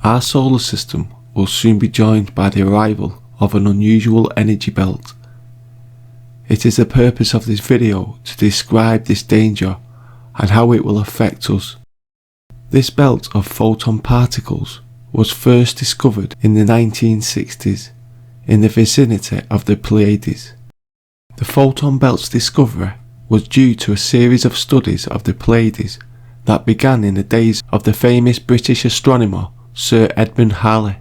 Our solar system will soon be joined by the arrival of an unusual energy belt. It is the purpose of this video to describe this danger and how it will affect us. This belt of photon particles was first discovered in the 1960s in the vicinity of the Pleiades. The Photon Belt's discovery was due to a series of studies of the Pleiades that began in the days of the famous British astronomer Sir Edmund Halley.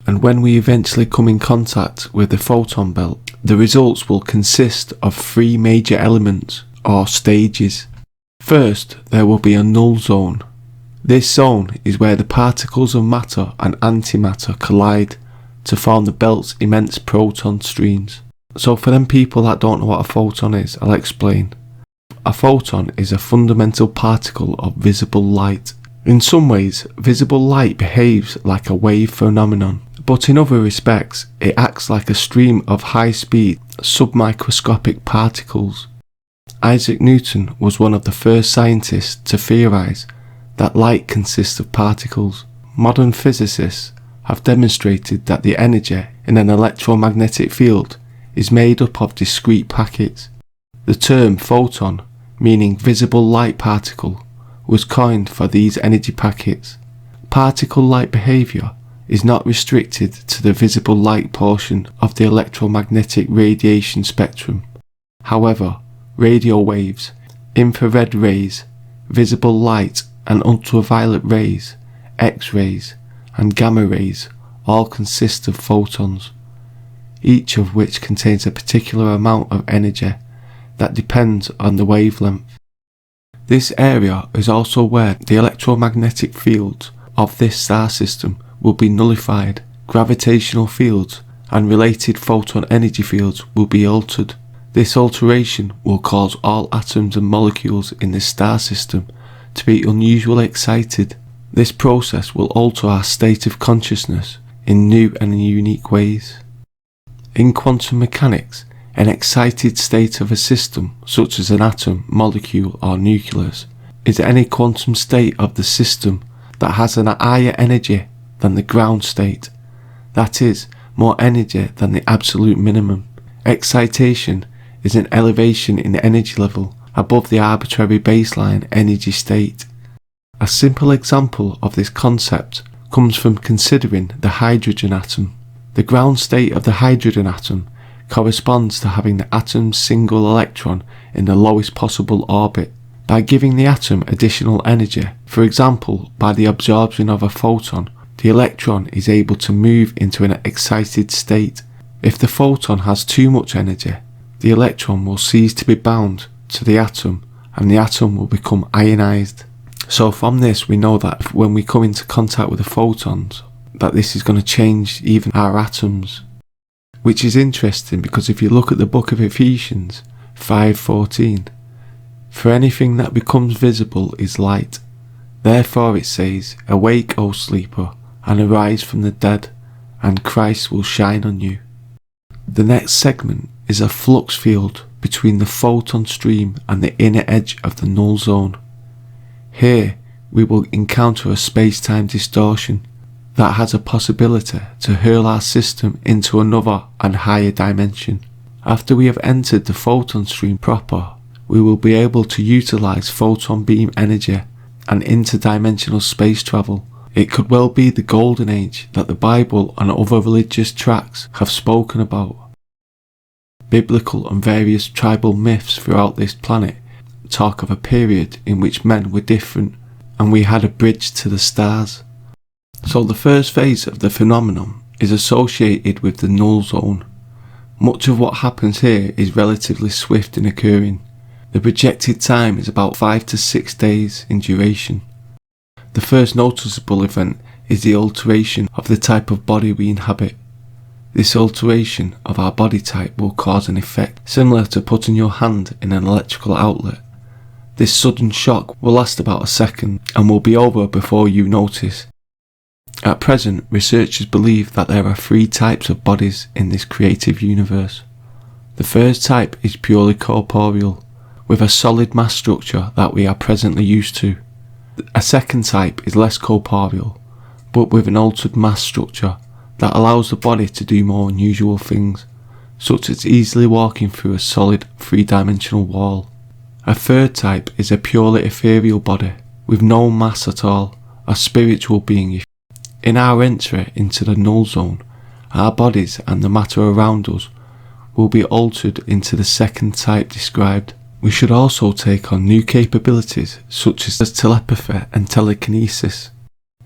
And when we eventually come in contact with the Photon Belt, the results will consist of three major elements or stages. First, there will be a null zone. This zone is where the particles of matter and antimatter collide to form the belt's immense proton streams. So for them people that don't know what a photon is, I'll explain. A photon is a fundamental particle of visible light. In some ways, visible light behaves like a wave phenomenon, but in other respects, it acts like a stream of high-speed, submicroscopic particles. Isaac Newton was one of the first scientists to theorize that light consists of particles. Modern physicists have demonstrated that the energy in an electromagnetic field is made up of discrete packets. The term photon, meaning visible light particle, was coined for these energy packets. Particle-like behavior is not restricted to the visible light portion of the electromagnetic radiation spectrum. However, radio waves, infrared rays, visible light and ultraviolet rays, X-rays and gamma rays all consist of photons, each of which contains a particular amount of energy that depends on the wavelength. This area is also where the electromagnetic fields of this star system will be nullified, gravitational fields and related photon energy fields will be altered. This alteration will cause all atoms and molecules in this star system to be unusually excited. This process will alter our state of consciousness in new and unique ways. In quantum mechanics, an excited state of a system, such as an atom, molecule or nucleus, is any quantum state of the system that has an higher energy than the ground state, that is, more energy than the absolute minimum. Excitation is an elevation in energy level above the arbitrary baseline energy state. A simple example of this concept comes from considering the hydrogen atom. The ground state of the hydrogen atom corresponds to having the atom's single electron in the lowest possible orbit. By giving the atom additional energy, for example by the absorption of a photon, the electron is able to move into an excited state. If the photon has too much energy, the electron will cease to be bound to the atom and the atom will become ionized. So from this we know that when we come into contact with the photons, that this is going to change even our atoms. Which is interesting because if you look at the book of Ephesians 5:14, for anything that becomes visible is light. Therefore it says, awake, O sleeper, and arise from the dead, and Christ will shine on you. The next segment is a flux field between the photon stream and the inner edge of the null zone. Here we will encounter a space-time distortion that has a possibility to hurl our system into another and higher dimension. After we have entered the photon stream proper, we will be able to utilize photon beam energy and interdimensional space travel. It could well be the golden age that the Bible and other religious tracts have spoken about. Biblical and various tribal myths throughout this planet talk of a period in which men were different and we had a bridge to the stars. So the first phase of the phenomenon is associated with the null zone. Much of what happens here is relatively swift in occurring. The projected time is about 5 to 6 days in duration. The first noticeable event is the alteration of the type of body we inhabit. This alteration of our body type will cause an effect similar to putting your hand in an electrical outlet. This sudden shock will last about a second and will be over before you notice. At present, researchers believe that there are 3 types of bodies in this creative universe. The first type is purely corporeal, with a solid mass structure that we are presently used to. A second type is less corporeal, but with an altered mass structure that allows the body to do more unusual things, such as easily walking through a solid three-dimensional wall. A third type is a purely ethereal body, with no mass at all, a spiritual being. In our entry into the null zone, our bodies and the matter around us will be altered into the second type described. We should also take on new capabilities such as telepathy and telekinesis.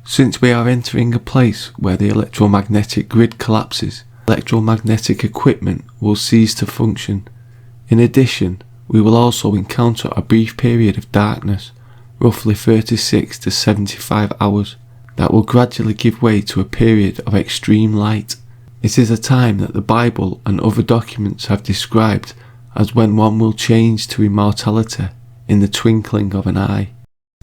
Since we are entering a place where the electromagnetic grid collapses, electromagnetic equipment will cease to function. In addition, we will also encounter a brief period of darkness, roughly 36 to 75 hours, that will gradually give way to a period of extreme light. It is a time that the Bible and other documents have described as when one will change to immortality in the twinkling of an eye.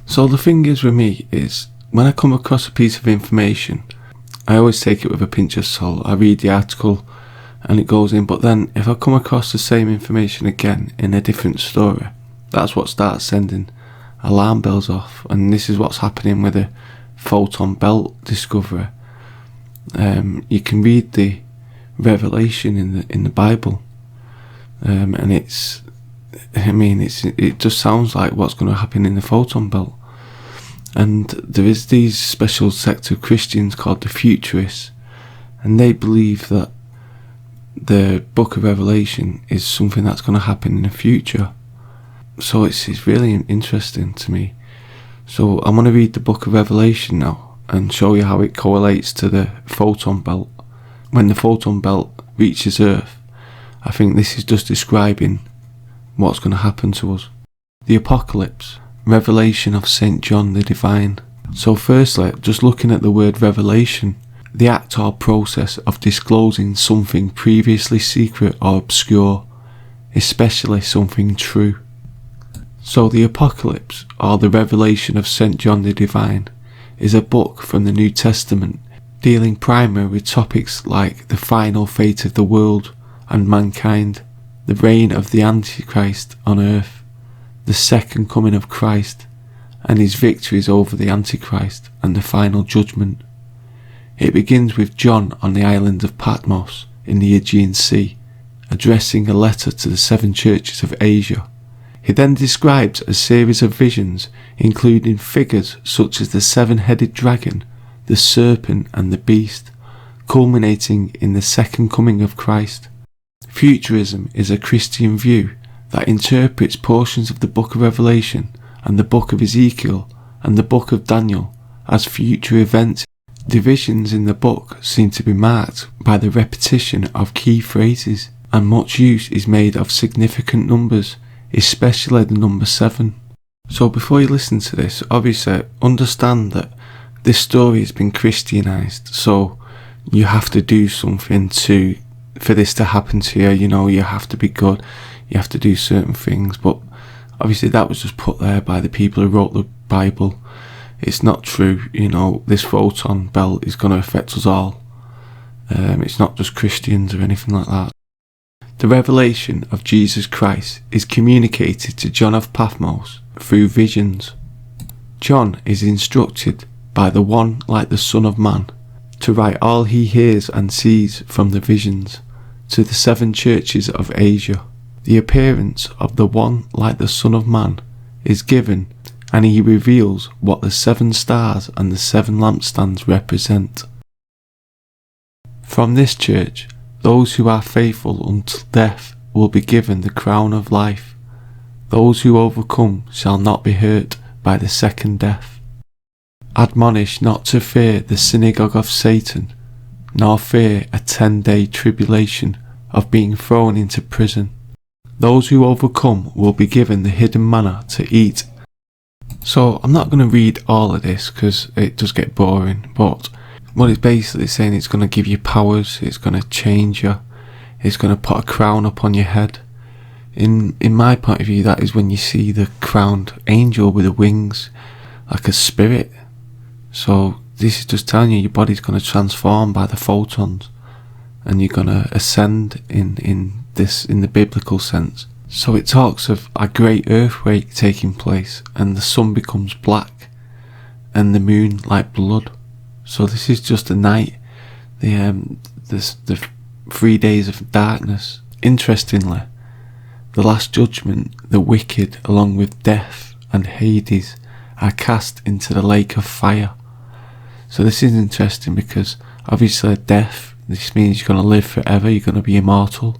So the thing is with me is, when I come across a piece of information, I always take it with a pinch of salt. I read the article and it goes in, but then if I come across the same information again in a different story, that's what starts sending alarm bells off. And this is what's happening with the Photon Belt discovery. You can read the revelation in the Bible, and it just sounds like what's going to happen in the Photon Belt. And there is these special sect of Christians called the Futurists, and they believe that the Book of Revelation is something that's going to happen in the future. So it's really interesting to me. So I'm going to read the Book of Revelation now and show you how it correlates to the Photon Belt. When the Photon Belt reaches Earth, I think this is just describing what's going to happen to us. The Apocalypse, Revelation of St. John the Divine. So firstly, just looking at the word revelation, the act or process of disclosing something previously secret or obscure, especially something true. So the Apocalypse, or the Revelation of St. John the Divine, is a book from the New Testament dealing primarily with topics like the final fate of the world and mankind, the reign of the Antichrist on earth, the second coming of Christ, and his victories over the Antichrist and the final judgment. It begins with John on the island of Patmos in the Aegean Sea, addressing a letter to the 7 churches of Asia. He then describes a series of visions including figures such as the 7-headed dragon, the serpent and the beast, culminating in the second coming of Christ. Futurism is a Christian view that interprets portions of the Book of Revelation and the Book of Ezekiel and the Book of Daniel as future events. Divisions in the book seem to be marked by the repetition of key phrases, and much use is made of significant numbers, especially the number 7. So before you listen to this, obviously understand that this story has been Christianized, so you have to do something for this to happen to you. You know, you have to be good, you have to do certain things, but obviously that was just put there by the people who wrote the Bible. It's not true. You know, this photon belt is going to affect us all. It's not just Christians or anything like that. The revelation of Jesus Christ is communicated to John of Patmos through visions. John is instructed by the one like the Son of Man to write all he hears and sees from the visions to the 7 churches of Asia. The appearance of the one like the Son of Man is given, and he reveals what the 7 stars and the 7 lampstands represent. From this church, those who are faithful until death will be given the crown of life. Those who overcome shall not be hurt by the second death. Admonish not to fear the synagogue of Satan, nor fear a 10-day tribulation of being thrown into prison. Those who overcome will be given the hidden manna to eat. So I'm not going to read all of this because it does get boring, but what it's basically saying, it's going to give you powers, it's going to change you, it's going to put a crown upon your head. In my point of view, that is when you see the crowned angel with the wings, like a spirit. So this is just telling you your body's going to transform by the photons, and you're going to ascend in the biblical sense. So it talks of a great earthquake taking place, and the sun becomes black, and the moon like blood. So this is just a night, the 3 days of darkness. Interestingly, the Last Judgment, the wicked, along with death and Hades, are cast into the lake of fire. So this is interesting because obviously death, this means you're going to live forever, you're going to be immortal.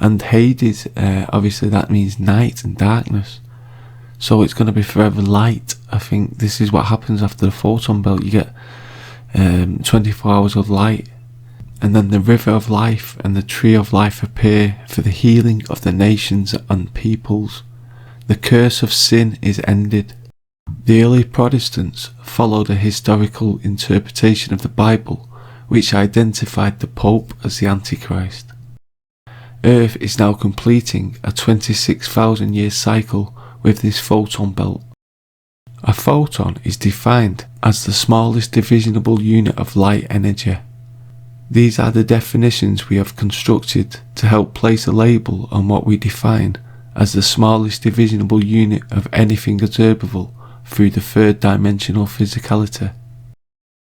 And Hades, obviously that means night and darkness. So it's going to be forever light. I think this is what happens after the Photon Belt. You get 24 hours of light. And then the river of life and the tree of life appear for the healing of the nations and peoples. The curse of sin is ended. The early Protestants followed a historical interpretation of the Bible, which identified the Pope as the Antichrist. Earth is now completing a 26,000 year cycle with this photon belt. A photon is defined as the smallest divisible unit of light energy. These are the definitions we have constructed to help place a label on what we define as the smallest divisible unit of anything observable through the third dimensional physicality.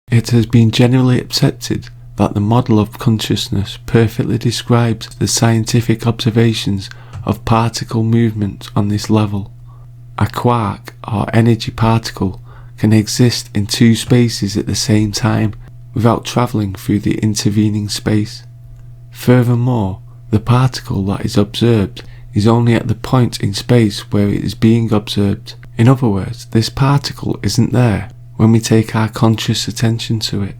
It has been generally accepted that the model of consciousness perfectly describes the scientific observations of particle movement on this level. A quark or energy particle can exist in two spaces at the same time without travelling through the intervening space. Furthermore, the particle that is observed is only at the point in space where it is being observed. In other words, this particle isn't there when we take our conscious attention to it.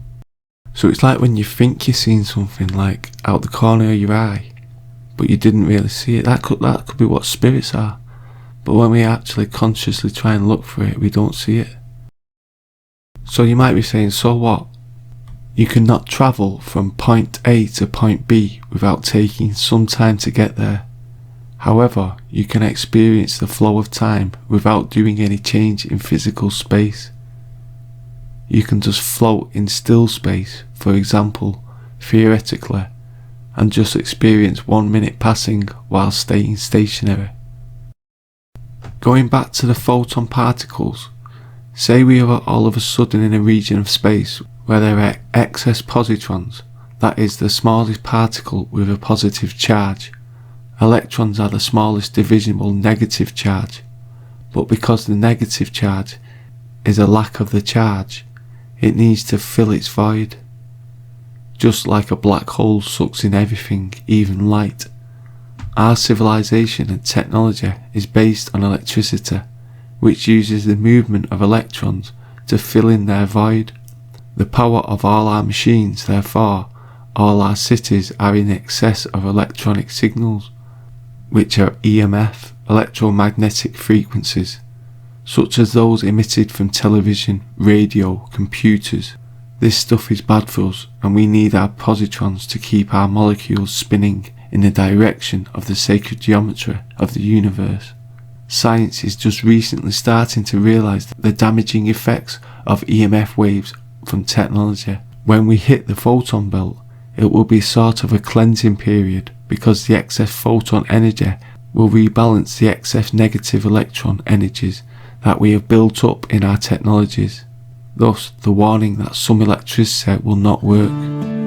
So it's like when you think you're seeing something like out the corner of your eye, but you didn't really see it. That could be what spirits are. But when we actually consciously try and look for it, we don't see it. So you might be saying, so what? You cannot travel from point A to point B without taking some time to get there. However, you can experience the flow of time without doing any change in physical space. You can just float in still space, for example, theoretically, and just experience 1 minute passing while staying stationary. Going back to the photon particles, say we are all of a sudden in a region of space where there are excess positrons, that is the smallest particle with a positive charge. Electrons are the smallest divisible negative charge, but because the negative charge is a lack of the charge, it needs to fill its void. Just like a black hole sucks in everything, even light. Our civilization and technology is based on electricity, which uses the movement of electrons to fill in their void. The power of all our machines, therefore, all our cities are in excess of electronic signals, which are EMF, electromagnetic frequencies, such as those emitted from television, radio, computers. This stuff is bad for us, and we need our positrons to keep our molecules spinning in the direction of the sacred geometry of the universe. Science is just recently starting to realise the damaging effects of EMF waves from technology. When we hit the photon belt, it will be sort of a cleansing period, because the excess photon energy will rebalance the excess negative electron energies that we have built up in our technologies. Thus, the warning that some electricity will not work.